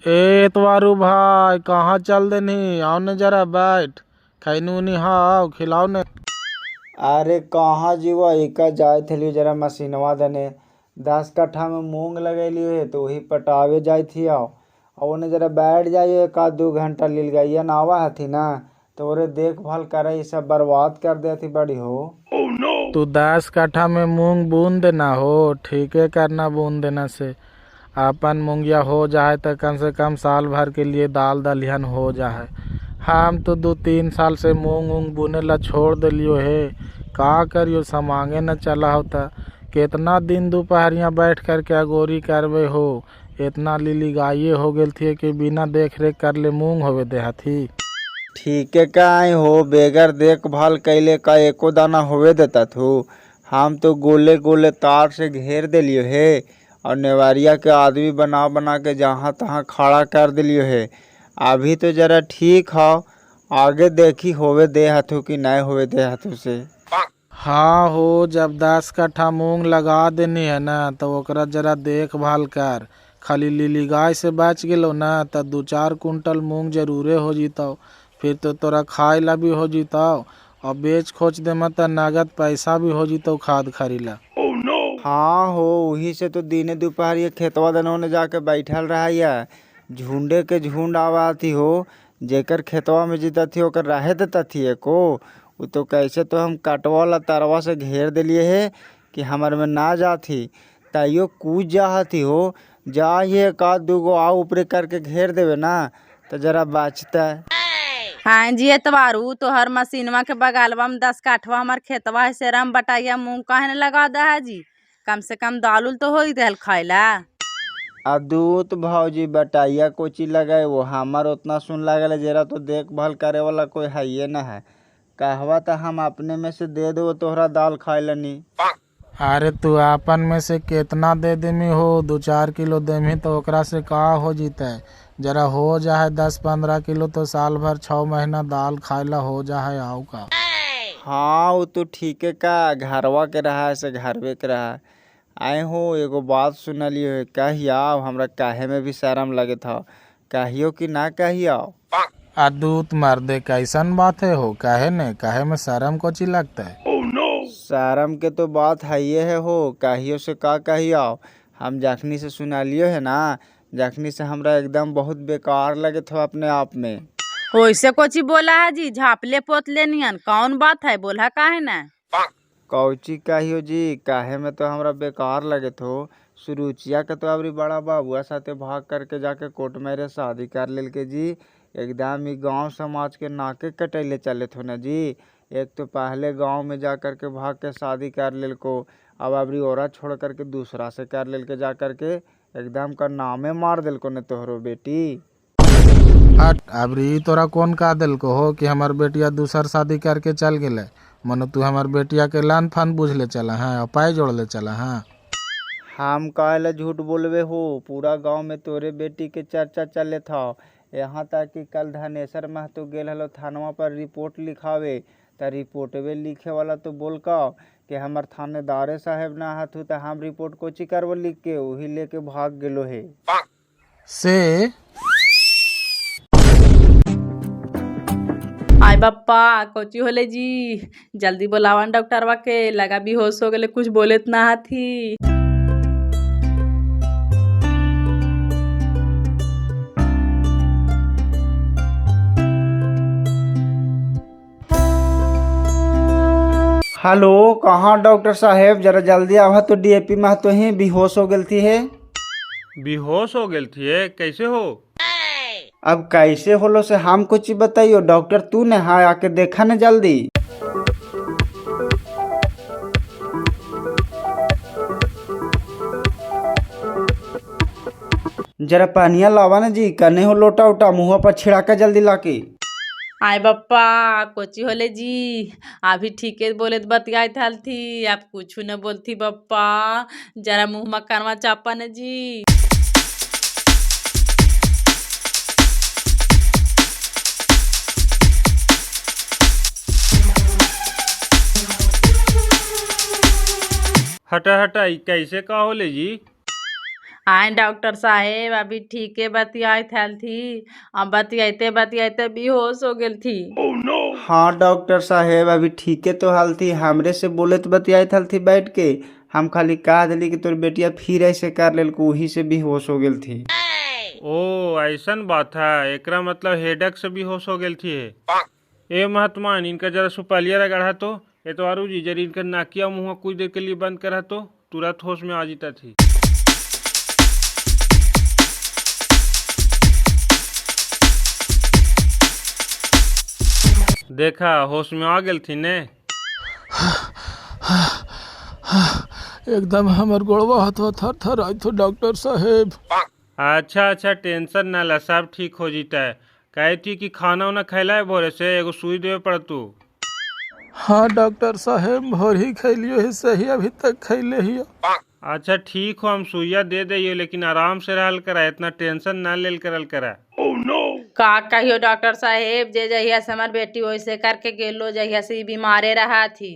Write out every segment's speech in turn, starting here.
एतवारू भाई कहाँ चल देनी? आओ न जरा बैठ, खैनू निहाओ खिलाओ न। अरे कहाँ जीवा इका जाए थे जरा मशीनवा दने 10 कट्ठा में मूंग लगेली है तो वही पटावे जाए थी आओ और उन्हें जरा बैठ जाइए 1-2 घंटा लिल गई ना आवा हथी ना तो ओरे देखभाल करे सब बर्बाद कर देती बड़ी हो। तू 10 कट्ठा में मूंग बूंद देना हो, ठीके करना बूंद देना से अपन मूंगिया हो जाए तो कम से कम साल भर के लिए दाल दलिहन हो जाए। हम तो 2-3 साल से मूंग उंग बुने ला छोड़ दिलियो है, का करियो समांगे न चला होता। कितना दिन दोपहरिया बैठ कर के अगोरी करवे हो, इतना लिलिगाइए हो गेल थी कि बिना देख रेख कर ले मूंग होवे देहा थी। ठीक है का हो बेगर देखभाल कैले का एको दाना होवे देता थू। हम तो गोले गोले तार से घेर दिलियो है और नेवारिया के आदमी बना बना के जहाँ तहाँ खड़ा कर दिलियो है। अभी तो जरा ठीक हो, आगे देखी होवे दे हथू कि नहीं होवे दे हथू से। हाँ हो, जब 10 कट्ठा मूंग लगा देनी है ना तो ओकरा जरा देखभाल कर। खाली लिली गाय से बच गेलो ना तो 2-4 कुंटल मूंग जरूरे हो जीतो, फिर तो तोरा खाए ला भी हो जीतो और बेच खोच दे मत नगद पैसा भी हो जीतो खाद खरीला। हाँ हो, वही से तो दिने दोपहर ये खेतवा दनों जाके बैठल रहा या झुंडे के झुंड आवाती हो। जेकर खेतवा में जीता थी ओकर रहे देता थी एको वो तो कैसे तो हम कटवा ला तरवा से घेर दिलिए है कि हमारे में ना जाती ताइयो कूद जाती हो। जा ये 1-2 आ ऊपरे करके घेर देवे ना तो जरा बचता है। हाँ जी एतवारू तो हर मशीनवा के बगलवा में 10 कट्ठवा हमार खेतवा है सेरम बटाइया मूंग काहे न लगा दा है जी, कम से कम दाल उल तो हो ही देल खाइला। अदूत भौजी बटाइया कोची लगाए वो हमार उतना सुन लगल जरा तो देखभाल करे वाला कोई है ये ना है। कहवा तो हम अपने में से दे दो तोहरा दाल खाए लनी। अरे तू आपन में से कितना दे देमी हो? 2-4 किलो देमी तो ओकरा से का हो जीता है? जरा हो जाए 10-15 किलो तो साल भर 6 महीना दाल खाएला हो जाए आओ का। हाँ वो तो ठीक है का घरवा के रहा से घरवे के रहा। आए हो एगो बात सुनलियो है कहिया हमरा काहे में भी शर्म लगे था, कहियो कि ना कहियो। अदूत मर्दे कैसन बात है हो, काहे ने काहे में शर्म कोची लगता है? शर्म के तो बात है ये है हो, कहियो से का कहियो। हम जखनी से सुनलियो है ना जखनी से हमरा एकदम बहुत बेकार लगे था अपने आप में। वैसे कोची बोला है जी, झापले पोतले नियन कौन बात है बोला काहे ना? कौची कहियो जी, काहे में तो हमरा बेकार लगे थो। सुरुचिया के तो अबरी बड़ा बाबुआ साथे भाग करके जाके कोर्ट मेरे शादी कर लेल के जी। एकदम ही गांव समाज के नाके कटैले चले थो ना जी। एक तो पहले गांव में जा करके भाग के शादी कर लेल को, अब अबरी औरत छोड़ करके दूसरा से कर लेल के जा करके एकदम का नामे मार दिल को ने तोहरो बेटी। हट, अबरी तोरा कौन का दिल को हो कि हमार बेटिया दूसर शादी करके चल गेले? मनो तू हमार बेटिया के लान फान बुझ ले चला है और पाई जोड़ ले चला है। हम काहे झूठ बोलवे हो, पूरा गांव में तोरे बेटी के चर्चा चले था। यहाँ तक कि कल धनेश्वर महतो गेल हलो थानवा पर रिपोर्ट लिखावे त रिपोर्टवे लिखे वाला तो बोल का कि हमार थानेदारे साहेब ना हथु तो हम रिपोर्ट कोची करव लिख के वही लेके भाग गेलो है से। आय बप्पा कोची होले जी, जल्दी बोलावन डॉक्टरवा के, लगा बेहोश हो गले कुछ बोलेत ना हाथी। हेलो कहाँ डॉक्टर साहेब, जरा जल्दी आवा तो डीएपी महतो ही बेहोश हो गई थी है। बेहोश हो गई थी कैसे हो? अब कैसे होलो से हम कुछ बताइयो डॉक्टर, तू ने हाँ आके देखा न जल्दी। जरा पानिया लावा ना जी, कने हो लोटा उटा मुँह पर छिड़ा के जल्दी लाके। आय बप्पा कोची होले जी, अभी ठीके बोलेत बतियाई थल थी, अब कुछ न बोलती बप्पा, जरा मुँह मक्कानवा चापा न जी। हटा हटा कैसे का होले जी? आए डॉक्टर साहेब अभी ठीके बतियात हल थी। अब बतियाते बतियाते बेहोश हो गेल थी। हाँ डॉक्टर साहेब अभी ठीके तो हाल थी, हमरे से बोलत बतियात हल थी बैठ के। हम खाली कह दिली कि तोर बेटिया फिर ऐसे कर लेल, वही से बेहोश हो गेल थी। ओ ऐसन बात है, एकरा मतलब हेडक से बेहोश हो गेल थी। ए महात्मान, इनका जरा सुपालिया रगड़ा तो। ए तो आरू जी जरा इनका नाकिया मुँह कुछ देर के लिए बंद करा तो तुरंत होश में आ जीता थी। देखा होश में आ गेल थी ने। एकदम हमर गोड़वा हाथवा थर थर आई तो डॉक्टर साहेब। अच्छा अच्छा, टेंशन ना ला, सब ठीक हो जीता है। कहे थी कि खाना उना खैला है भोरे से, एगो सुई देवे पड़तू। हाँ डॉक्टर साहेब भोर ही खैलियो है, सही अभी तक खैले ही। अच्छा ठीक हो, हम सुइया दे दिए, लेकिन आराम से रहल करा, इतना टेंशन ना लेल करल करा। का कहियो डॉक्टर साहेब, जे जहिया से हमार बेटी वैसे करके गेलो, जहिया से ई बीमारे रहा थी,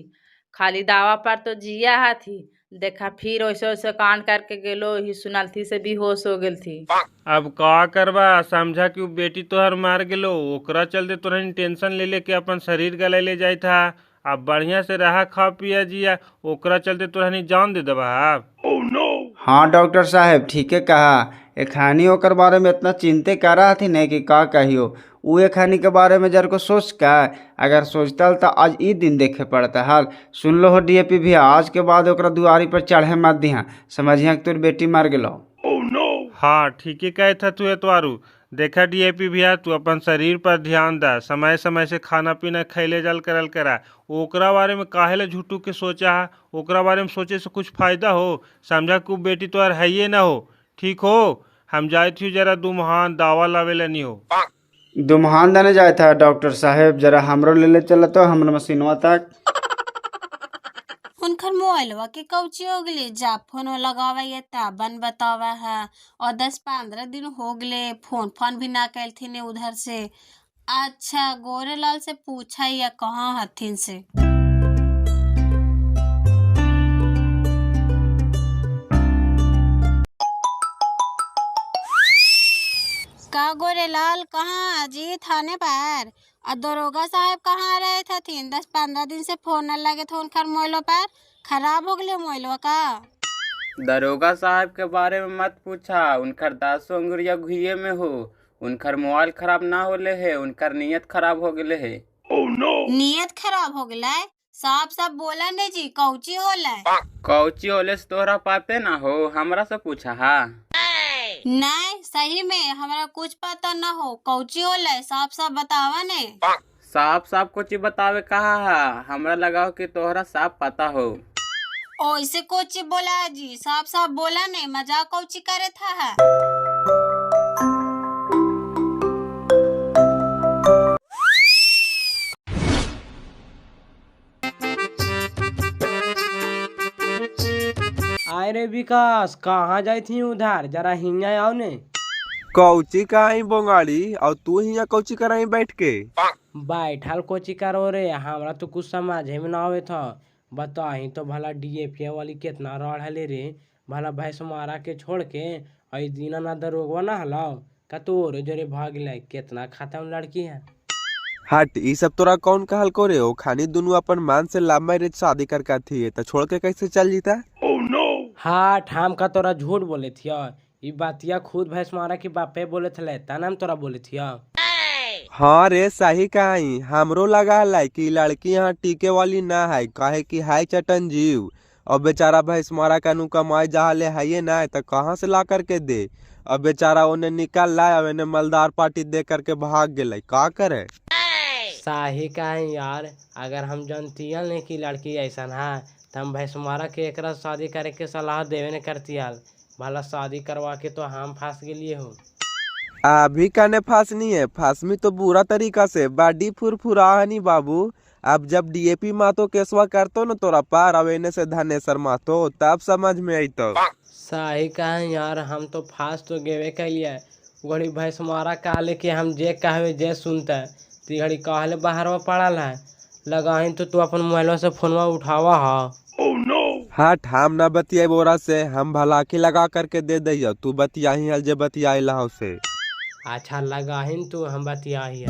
खाली दावा पर तो जिया थी। देखा फिर वैसे वैसे कांड करके गेलो, ही सुनल थी से बेहोश हो गेल थी। अब का करबा, समझा कि उ बेटी तोहर मार गेलो, ओकरा चलते तोहरा टेंशन ले लेके अपन शरीर गले ले जाए था। अब बढ़िया से रहा, खा पिया जिया, ओकरा चलते तोहरा जान दे दबा। हाँ डॉक्टर साहेब ठीके कहा। एखानी ओकर बारे में इतना चिंते कर रहा थी नहीं कि का कहियो। उ एखानी के बारे में जर को सोच का, अगर सोचता तो आज ई दिन देखे पड़ता हाल। सुन लो हो डीएपी भी, आज के बाद ओकरा दुआरी पर चढ़े मत दिहा, समझिया कि तोर बेटी मर गेलो। हाँ ठीक ही कहे था तू एतवारू। देखा डीएपी भैया, तू अपन शरीर पर ध्यान दा, समय समय से खाना पीना खैले जल करल करा। ओकरा बारे में काहेला झूठू के सोचा है, ओकरा बारे में सोचे से कुछ फायदा हो। समझा कि बेटी तो यार है ही ना हो। ठीक हो, हम जाए थी जरा दुमहान दावा लावे लेनी हो। दुमहान दाने जाए था डॉक्टर साहेब, जरा हमरो ले ले चला तो हमर मशीनवा तक। उनकर मोबाइलवा के कौची हो गले, जा फोन लगावा ये ताबन बतावा है। और 10-15 दिन हो गले फोन भी ना कैल थी ने उधर से। अच्छा गोरेलाल से पूछा या कहाँ हथिन से। का गोरेलाल कहाँ जी, थाने पर? और दरोगा साहब कहाँ रहे थे? 10-15 दिन से फोन न लगे थे उनकर मोबाइलों पर। खराब हो गए मोबाइलों का। दरोगा साहब के बारे में मत पूछा, उनकर 10 अंगुरिया घुइये में हो। उनकर मोबाइल खराब ना होले है, उनकर नियत खराब हो गए है। नियत खराब हो गया? साफ साफ बोला ने जी, कौची होला? कौची होले से तोहरा पाते ना हो, हमरा से पूछा हा। नहीं सही में हमरा कुछ पता ना हो, कौची होला साफ साफ बतावा ने। साफ साफ कुछ बतावे कहा हा, हमरा लगाओ कि तोहरा साफ पता हो। ऐसे कौची बोला जी, साफ साफ बोला ने, मजाक कौची करे था। आय रे विकास, कहाँ जाई थी उधर, जरा हिंगा आओ ने। कौची काई बोंगाड़ी, और तू हिया कौची कराई बैठ के? बैठल कोची करो रे, हमरा तो कुछ समझ में ना आवे था। बताही तो भला डीएफए वाली कितना रड़ले रे, भला भैंस मारा के छोड़ के आई दीना ना दरोगवा ना हलाओ का तोरे जोरे भाग ले, कितना खत्म लड़की है। हट, ई सब तोरा कौन कहल को रे? ओ खानी दुनू अपन मान से लव मैरिज शादी करके थी, तो छोड़ के कैसे चल जीता? हाँ ठाम का तोरा झूठ बोले थिया, ई बातिया खुद भैंस मारा के बापे बोले थे, तना तोरा बोले थिया। हाँ रे सही कहाई, हमरो लगा है कि लड़की यहाँ टीके वाली ना है, काहे कि हाई चटन जीव। और बेचारा भैंस मारा कानू कमाई जहाँ ले है ना, तो कहाँ से ला करके दे। अब बेचारा उन्हें निकाल लाया, उन्हें मलदार पार्टी दे करके भाग गए, का करे। सही कहे यार, अगर हम जानती नहीं कि लड़की ऐसा है तो हम भैंस मारा के एक शादी करे के सलाह देवे न करती हाल। भला शादी करवा के तो हम फंस गए हो। अभी कने फांसनी है, फांसमी तो बुरा तरीका से बाडी फुरफुराहनी बाबू। अब जब डीएपी मातो केसवा करतो न तोरा पार अवेने से धनेश्वर मातो, तब समझ में आई। तो सही कहे यार, हम तो फांस तो गेवे कलिए। घड़ी भैंस मारा कहले कि हम जे कहवे जे सुनते, ती घड़ी कहले बाहर में पड़ल है। लगाही तो तू अपन मोबाइल से फोनवा उठावा हा। हट, हम ना बतियाई बोरा से, हम भलाकी लगा करके दे दैया, तू बतियाही हल जे बतियाई लहाव से। अच्छा लगाहिन तू, हम बतियाही।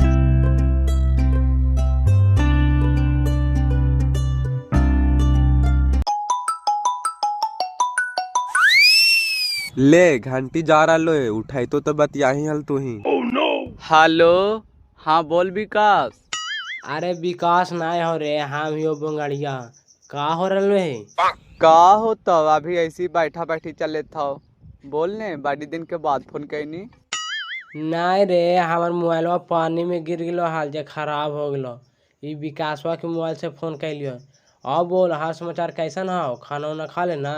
ले घंटी जा रहा लो, उठाई तो बतियाही हल तू ही। हेलो, हाँ बोल विकास। अरे विकास नाय हो रे, हम ही बोंगड़िया। का हो रहा है? का हो तो अभी ऐसी बैठा बैठी चले था। बोलने बड़ी दिन के बाद फोन कैनी। नहीं रे, हमार मोबाइलवा पानी में गिर गलो, हाल जे खराब हो गलो। ई विकासवा के मोबाइल से फोन कैलियो। अब बोल, हाल समाचार कैसन हो? खाना वाना खा लेना?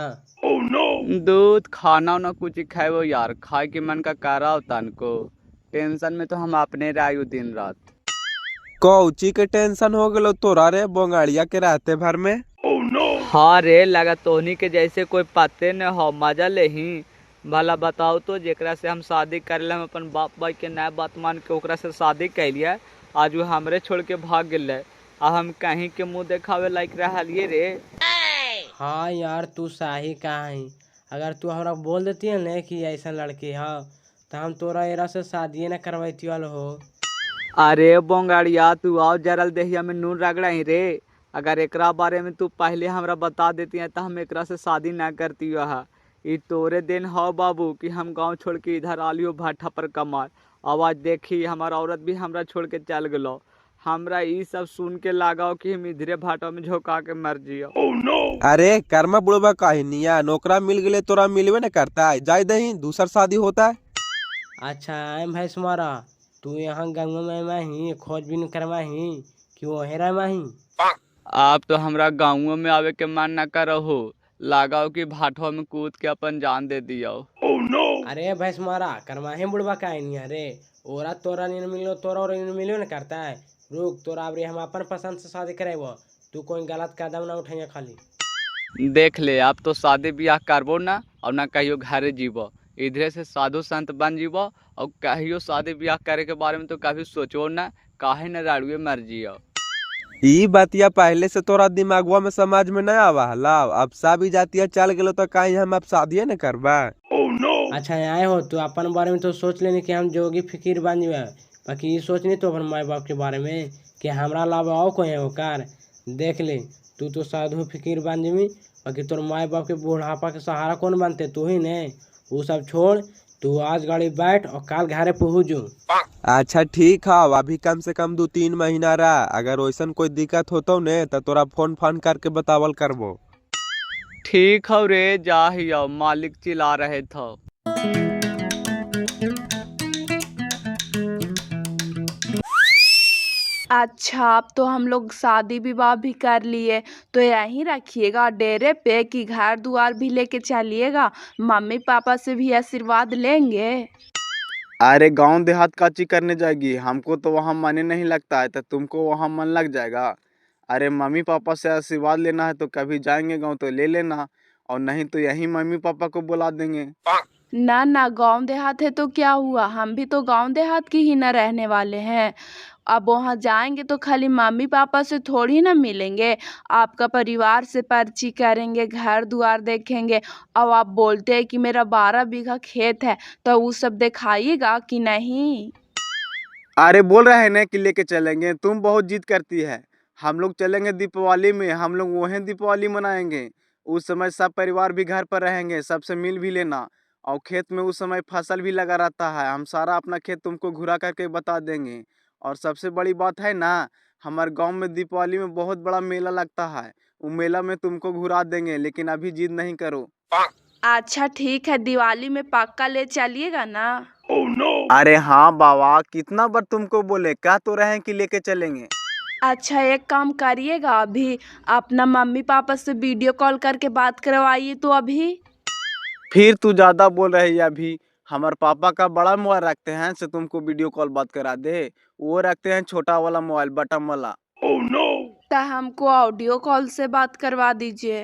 दूध खाना ना कुछ खाए यार, खाए के मन का कारा होता को। टेंशन में तो हम अपने रही दिन रात। कौची के टेंशन हो गलो तोरा रे बोंगाड़िया के रहते भर में? हाँ रे, लगा तोहनी के जैसे कोई पते न हो, मजा ले ही। भला बताओ तो, जेकरा से हम शादी कर ले, हम अपन बाप भाई के नया बात मान के ओकरा से शादी कैलिए, आज वो हमरे छोड़ के भाग गए। अब हम कहीं के मुंह देखावे लायक रहलिए रे। हाँ यार, तू सही कहा है। अगर तू हमरा बोल देती है ना कि ऐसा लड़की है, तो हम तोरा एरा से शादी न करवाती वाल हो। अरे बोंगाड़िया, तू आओ जरल देहिया में नून रगड़ा ही रे। अगर एकरा बारे में तू पहले हमरा बता देती है तो हम एकरा से शादी ना करती है। ई तोरे दिन हो बाबू कि हम गांव छोड़ के इधर आलियो भाटा पर कमार। आवाज देखी, हमारा औरत भी हमरा छोड़ के चल गलो। हमरा ई सब सुन के लगाओ कि हम इधरे भाटा में झोंका के मर जियो। अरे कर्मा बुढ़वा काहिनिया, नौकरा मिल गए तोरा मिलवे न करता है, जाय दही दूसर शादी होता है। अच्छा एम भाई सुमारा, तू यहाँ गाँव में माही खोजबीन करवाही कि वहीं रह माही? आप तो हमरा गाँव में आवे के मन न करो, लगाओ कि भाटवा में कूद के अपन जान दे दियो। अरे भैंस मारा करवाही बुढ़वा का नहीं रे, ओरा तोरा नहीं मिलो, तोरा और नहीं मिलो न करता है। रुक, तोरा अब हम अपन पसंद से शादी करेबो, तू कोई गलत कदम ना उठाइए खाली। देख ले, आप तो शादी ब्याह करबो ना और ना कहियो घरे जीवो, इधरे से साधु संत बन जीवो। और कहियो शादी ब्याह करे के बारे में तो कभी सोचो ना, काहे न राड़ुए मर जियो। ई बतिया पहले से तोरा दिमागवा में समाज में नहीं आवा हला, अब सब जातिया चल गलो तो कहीं हम अब शादी न करबा। अच्छा आए हो, तू अपन बारे में तो सोच लेने कि हम जोगी फिकीर बन जाए, बाकी ये सोच नहीं तो अपन माँ बाप के बारे में कि हमरा अलावा और कोई है होकार। देख ले, तू तो साधु फिकीर बन जमी, बाकी तोर माँ बाप के बुढ़ापा के सहारा कौन बनते? तू ही ने। वो सब छोड़, तू आज गाड़ी बैठ और कल घरे पहुँचू। अच्छा ठीक है, अभी कम से कम 2-3 महीना रहा, अगर वैसन कोई दिक्कत होतो ने तो तोरा फोन फान करके बतावल करबो। ठीक हो रे, जा ही आओ, मालिक चिल्ला रहे थे। अच्छा, अब तो हम लोग शादी विवाह भी कर लिए, तो यहीं रखिएगा डेरे पे कि घर द्वार भी लेके चलिएगा? मम्मी पापा से भी आशीर्वाद लेंगे? अरे गांव देहात काची करने जाएगी? हमको तो वहाँ मन नहीं लगता है, तो तुमको वहाँ मन लग जाएगा। अरे मम्मी पापा से आशीर्वाद लेना है तो कभी जाएंगे गांव तो ले लेना, और नहीं तो यहीं मम्मी पापा को बुला देंगे। ना ना, गांव देहात है तो क्या हुआ, हम भी तो गांव देहात की ही न रहने वाले हैं। अब वहाँ जाएंगे तो खाली मम्मी पापा से थोड़ी ना मिलेंगे, आपका परिवार से परिचय करेंगे, घर द्वार देखेंगे। अब आप बोलते हैं कि मेरा 12 बीघा खेत है, तो वो सब दिखाइएगा कि नहीं? अरे बोल रहे हैं ना कि लेके चलेंगे, तुम बहुत जिद करती है। हम लोग चलेंगे दीपावली में, हम लोग वहीं दीपावली मनाएंगे। उस समय सब परिवार भी घर पर रहेंगे, सबसे मिल भी लेना। और खेत में उस समय फसल भी लगा रहता है, हम सारा अपना खेत तुमको घुरा करके बता देंगे। और सबसे बड़ी बात है ना, हमारे गांव में दीपावली में बहुत बड़ा मेला लगता है, वो मेला में तुमको घुरा देंगे, लेकिन अभी जिद नहीं करो। अच्छा ठीक है, दिवाली में पक्का ले चलिएगा ना? अरे हाँ बाबा, कितना बार तुमको बोले, कह तो रहे हैं कि लेके चलेंगे। अच्छा एक काम करिएगा, अभी अपना मम्मी पापा से वीडियो कॉल करके बात करवाइए तो अभी। फिर तू ज्यादा बोल रही है। अभी हमारे पापा का बड़ा मोबाइल रखते हैं से तुमको वीडियो कॉल बात करा दे, वो रखते हैं छोटा वाला मोबाइल बटन वाला। तो हमको ऑडियो कॉल से बात करवा दीजिए।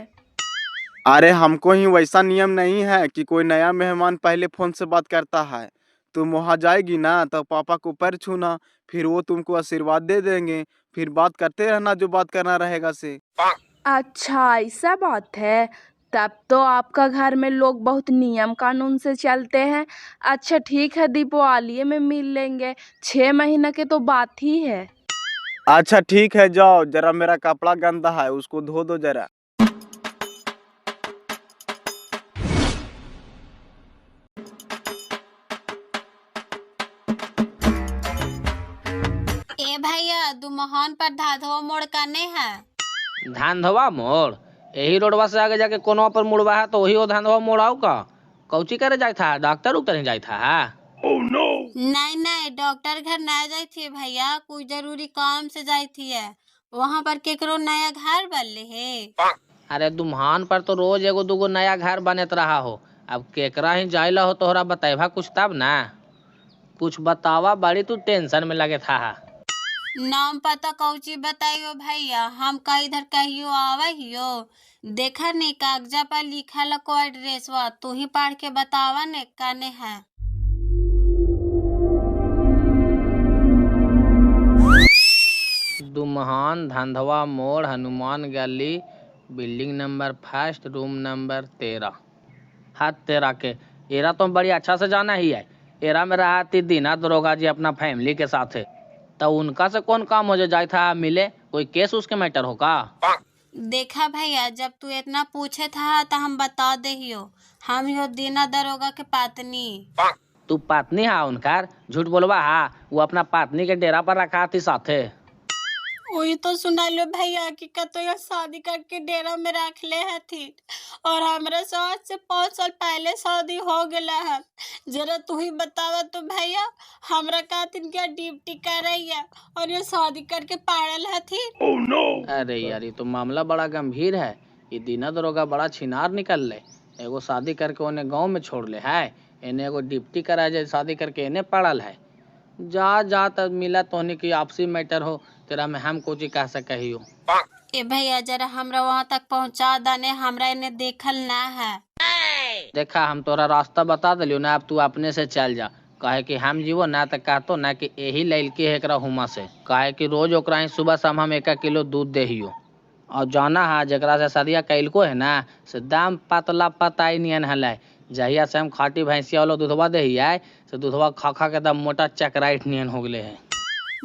अरे हमको ही वैसा नियम नहीं है कि कोई नया मेहमान पहले फोन से बात करता है। तुम वहाँ जाएगी ना तो पापा को पैर छूना, फिर वो तुमको आशीर्वाद दे देंगे, फिर बात करते रहना जो बात करना रहेगा से। अच्छा ऐसा बात है, तब तो आपका घर में लोग बहुत नियम कानून से चलते हैं। अच्छा ठीक है, दीपावली में मिल लेंगे, 6 महीना के तो बात ही है। अच्छा ठीक है, जाओ, जरा मेरा कपड़ा गंदा है, उसको धो दो जरा। ए भैया दुमहान पर धाधवा मोड़ करने है। धांधवा मोड़ यही रोडवा से आगे जाके कोनो पर मुड़वा है तो वही वो धांधवा मोड़ आओ का। कौची करे जाए था, डॉक्टर उक्टर नहीं जाए था नहीं नहीं, डॉक्टर घर ना जाई थी भैया, कोई जरूरी काम से जाई थी है। वहाँ पर केकरो नया घर बनले है। अरे दुम्हान पर तो रोज एगो दूगो नया घर बनत रहा हो, अब केकरा ही जाइला हो तोहरा बताइबा कुछ तब ना। कुछ बतावा, बड़ी तू टेंशन में लगे था। नाम पता कौची बताइयो भैया, हम का इधर कहियो आवे हियो। देखा नहीं कागजा पर लिखल को एड्रेसवा, तू ही पढ़ के बतावा ने कने है। दुम्हान धंधवा मोड़, हनुमान गली, बिल्डिंग नंबर 1, रूम नंबर 13। हाथ 13 के एरा तो बड़ी अच्छा से जाना ही है। एरा में रहा थी दीना दरोगा जी अपना फैमिली के साथ है, तो उनका से कौन काम हो जाए था मिले, कोई केस उसके मैटर होगा। देखा भैया, जब तू इतना पूछे था तो हम बता दे हियो, हम यो दीना दरोगा के पत्नी। तू पत्नी हा उनकार, झूठ बोलवा हा, वो अपना पत्नी के डेरा पर रखा थी साथे। वही तो सुना लो भैया कि कतो यह शादी करके डेरा में रख ले है थी, और हमारे साथ से 5 साल पहले शादी हो गया है। जरा तू ही बतावा तो भैया, हमरा खातिर क्या ड्यूटी कर रही है और ये शादी करके पागल है थी। अरे यार ये तो मामला बड़ा गंभीर है। ये दीना दरोगा बड़ा छिनार निकल ले, एगो शादी करके उन्हें गांव में छोड़ ले है, इन्हें एगो डिप्टी करा जाए शादी करके इन्हें पड़ल है। जा जा तब मिला तोहनी की आपसी मैटर हो, तेरा में हम कुछ कह सके ही हो। ए भैया जरा हमरा वहाँ तक पहुँचा दाने, हमरा इन्हें देखल ना है। देखा हम तोरा रास्ता बता दिलियो ना, अब तू अपने से चल जा, काहे कि हम जीवो ना तो कहतो ना कि यही लैलकी है एकरा हुमा से, काहे कि रोज ओकरा ही सुबह शाम हम 1 किलो दूध दे हियो। और जाना है जरा से सदिया कैलको है ना, से दाम पतला पताई नियन हलै, जहिया से हम खाटी भैंसिया वाला दूधवा दे हिया से दूधवा खा खा के दम मोटा चकराइट नियन हो गए है।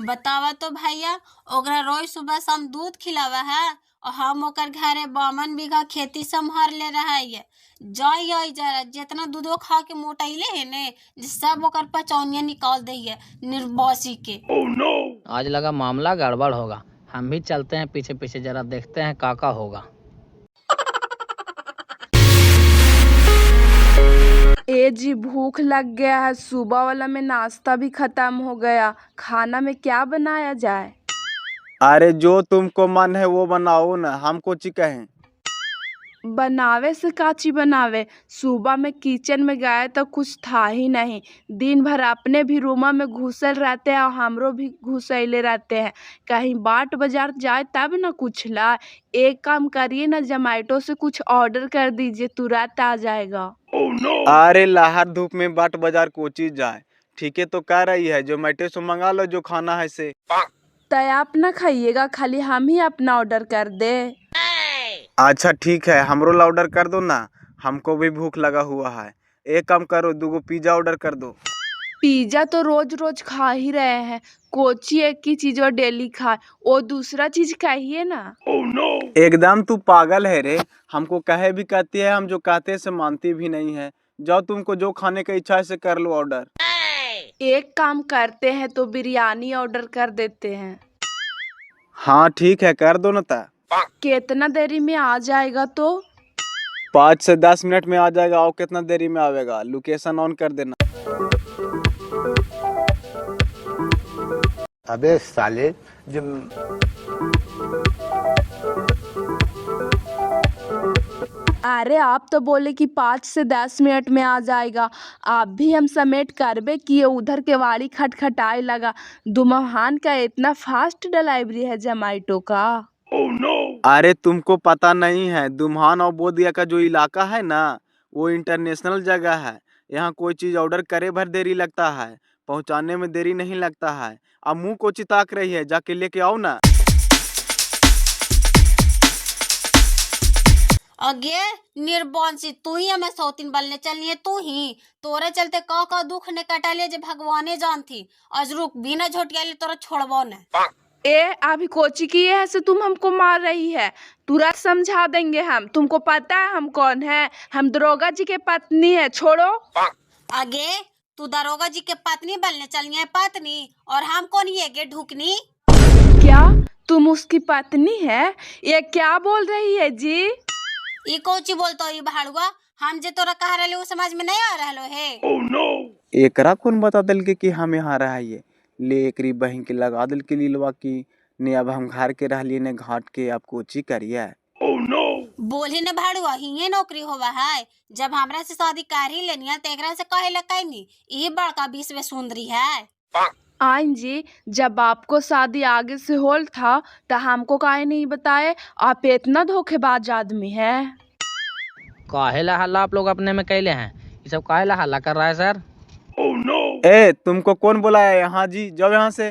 बतावा तो भैया, ओकरा रोज सुबह शाम दूध खिलावा है, और हम ओकर घरे 52 बीघा खेती संभार ले रहा है। जाई जरा जितना दूधो खा के मोटाइले है ने, सब ओकर पचौनिया निकाल दे है निर्बासी के। आज लगा मामला गड़बड़ होगा, हम भी चलते हैं पीछे पीछे, जरा देखते हैं का होगा। ए जी भूख लग गया है, सुबह वाला में नाश्ता भी खत्म हो गया, खाना में क्या बनाया जाए? अरे जो तुमको मन है वो बनाओ ना, हमको ची कहें। बनावे से काची बनावे, सुबह में किचन में गए तो कुछ था ही नहीं, दिन भर अपने भी रूमा में घुसल रहते हैं और हमरो भी घुसैले रहते हैं। कहीं बाट बाजार जाए तब ना कुछ लाए। एक काम करिए ना, जोमैटो से कुछ ऑर्डर कर दीजिए, तुरंत आ जाएगा। अरे लाहर धूप में बाट बाजार को चीज जाए, ठीक है तो कह रही है जोमेटो से मंगा लो जो खाना है से। तय आप ना खाइएगा, खाली हम ही अपना ऑर्डर कर दे। अच्छा ठीक है, हमरो ला ऑर्डर कर दो ना, हमको भी भूख लगा हुआ है। एक काम करो, 2 पिज्जा ऑर्डर कर दो। पिज्जा तो रोज रोज खा ही रहे हैं, कोची एक ही चीज और डेली खाए, वो दूसरा चीज कहिए ना। एकदम तू पागल है रे, हमको कहे भी कहती है, हम जो कहते से मानती भी नहीं है। जाओ तुमको जो खाने का इच्छा है से कर लो ऑर्डर। एक काम करते हैं तो बिरयानी ऑर्डर कर देते हैं। हाँ ठीक है, कर दो ना ता। कितना देरी में आ जाएगा? तो 5 से 10 मिनट में आ जाएगा। और कितना देरी में आवेगा, लोकेशन ऑन कर देना। अबे साले अरे आप तो बोले कि 5 से 10 मिनट में आ जाएगा, आप भी हम समेट करबे किए, उधर के वाड़ी खटखटाए लगा। दुमहान का इतना फास्ट डिलीवरी है जोमैटो का। अरे तुमको पता नहीं है, दुम्हान और बोधिया का जो इलाका है ना, वो इंटरनेशनल जगह है। यहाँ कोई चीज ऑर्डर करे भर देरी लगता है, पहुँचाने में देरी नहीं लगता है। अब मुँह को चिताक रही है, जाके लेके आओ ना। अगे निर्बंसी तू ही हमें सौतीन बलने चलनी है, तू ही तोरे चलते का दुख ने कटा लिया जे भगवाने जान थी। आज रुक बिना झोटिया ले तोरा छोड़बो ने। ए अभी कोची की है से तुम हमको मार रही है, तुरंत समझा देंगे हम। तुमको पता है हम कौन है? हम दरोगा जी के पत्नी है, छोड़ो। आगे तू दरोगा जी के पत्नी बनने चलनी है पत्नी, और हम कौन ये गे ढुकनी? क्या तुम उसकी पत्नी है? ये क्या बोल रही है जी? ये कोची बोलतो ये भाड़ुआ? हम जे तोरा कह रहे वो समझ में नहीं आ रहलो है। एकरा कौन बता दिल के कि हम यहाँ रहा ये ले एकरी बहन के लगा दिल के लीलवा की ने अब हम घर के रहलिए ने घाट के अब कोची करिए। बोली ने भाड़ुआ हिये नौकरी होवा है, जब हमरा से शादी कर ही लेनी है तेकरा से कहे लगनी ये बड़का बीस में सुंदरी है। आइन जी, जब आपको शादी आगे से होल था तो हमको काहे नहीं बताए? आप इतना धोखेबाज आदमी है। काहेला हल्ला आप लोग अपने में कैले हैं? ये सब काहेला हल्ला कर रहा है सर? ए तुमको कौन बुलाया यहाँ जी? जाओ यहाँ से।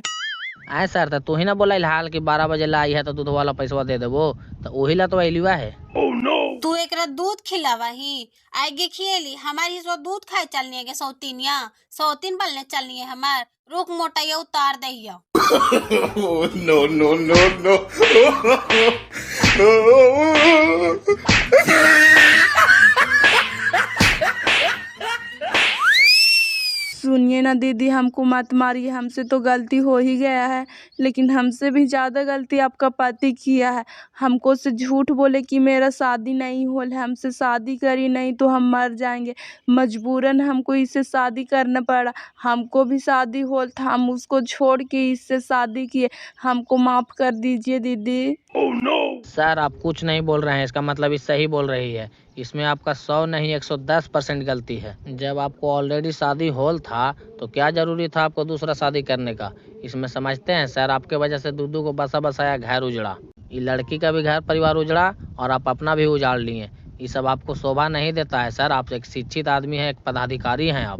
आए सर, तो तू ही ना बोला हाल कि 12 बजे ला आई है तो दूध वाला पैसा दे देबो, तो वही ला तो अलिवा है। तू एकरा दूध खिलावा ही आगे खिएली हमारी हिस्सा दूध खाए चलनी है के सौतीनिया सौतीन बलने चलनी है हमार। रुक मोटाइया उतार दहिया। No no no no. सुनिए ना दीदी, हमको मत मारिए, हमसे तो गलती हो ही गया है, लेकिन हमसे भी ज़्यादा गलती आपका पति किया है। हमको से झूठ बोले कि मेरा शादी नहीं हो है, हमसे शादी करी नहीं तो हम मर जाएंगे। मजबूरन हमको इससे शादी करना पड़ा। हमको भी शादी हो था, हम उसको छोड़ के इससे शादी किए। हमको माफ़ कर दीजिए दीदी। सर आप कुछ नहीं बोल रहे हैं, इसका मतलब ये सही बोल रही है। इसमें आपका 100 नहीं 110% गलती है। जब आपको ऑलरेडी शादी होल था तो क्या जरूरी था आपको दूसरा शादी करने का? इसमें समझते हैं सर, आपके वजह से दूधू को बसा बसाया घर उजड़ा, ये लड़की का भी घर परिवार उजड़ा और आप अपना भी उजाड़ लिए। ये सब आपको शोभा नहीं देता है सर। आप एक शिक्षित आदमी हैं, एक पदाधिकारी हैं आप।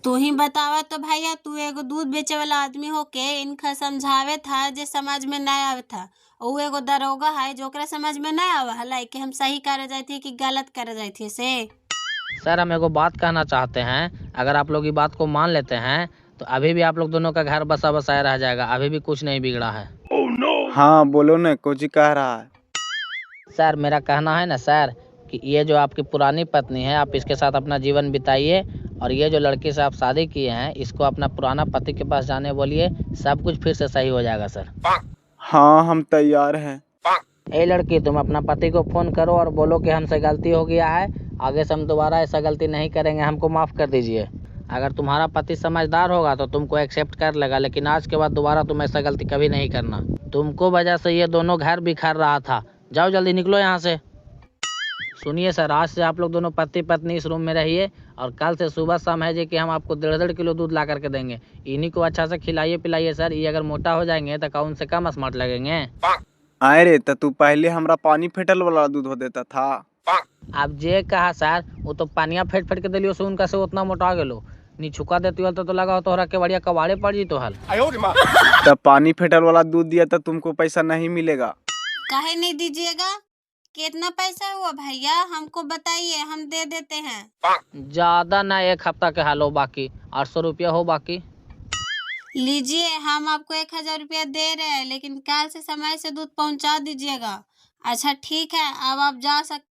तू ही बतावा तो भैया, तू एगो दूध बेचे वाला आदमी होके इनका समझावे था जे समझ में नहीं आवे था। वो एगो दरोगा है जो ओकरा समझ में नहीं आवा है कि हम सही करे जाती कि गलत करे जाती से। सर हम एगो बात कहना चाहते हैं, अगर आप लोग ये बात को मान लेते हैं तो अभी भी आप लोग दोनों का घर बसा बसाया रह जाएगा, अभी भी कुछ नहीं बिगड़ा है। हाँ बोलो न, कोची कह रहा है? सर मेरा कहना है ना सर कि ये जो आपकी पुरानी पत्नी है, आप इसके साथ अपना जीवन बिताइए, और ये जो लड़की से आप शादी किए हैं इसको अपना पुराना पति के पास जाने बोलिए, सब कुछ फिर से सही हो जाएगा सर। हाँ हम तैयार हैं। ए लड़की, तुम अपना पति को फोन करो और बोलो कि हमसे गलती हो गया है, आगे से हम दोबारा ऐसा गलती नहीं करेंगे, हमको माफ़ कर दीजिए। अगर तुम्हारा पति समझदार होगा तो तुमको एक्सेप्ट कर लेगा, लेकिन आज के बाद दोबारा तुम ऐसा गलती कभी नहीं करना। तुमको वजह से ये दोनों घर बिखर रहा था। जाओ जल्दी निकलो यहाँ से। सुनिए सर, आज से आप लोग दोनों पति पत्नी इस रूम में रहिए, और कल से सुबह शाम है जी कि हम आपको 1.5 किलो दूध ला करके देंगे। इन्हीं को अच्छा से खिलाइए पिलाइए सर, ये अगर मोटा हो जाएंगे तो कौन से कम स्मार्ट लगेंगे। आए रे, तो तू पहले हमरा पानी फेटल वाला दूध हो देता था। अब जे कहा सर, वो तो पानिया फेट फेट के दिलियो से उनका से उतना मोटा गेलो। नी छुका देती हो तो लगा हो तोहरा के बढ़िया कबाड़े पड़ जी तो हल। तब पानी फेटल वाला दूध दिया तो तुमको पैसा नहीं मिलेगा। काहे नहीं दीजिएगा? कितना पैसा हुआ भैया हमको बताइए, हम दे देते हैं। ज्यादा ना, 1 हफ्ता के हाल हो, बाकी 800 रुपया हो बाकी। लीजिए, हम आपको 1000 रुपया दे रहे हैं, लेकिन कल से समय से दूध पहुंचा दीजिएगा। अच्छा ठीक है, अब आप जा सकते।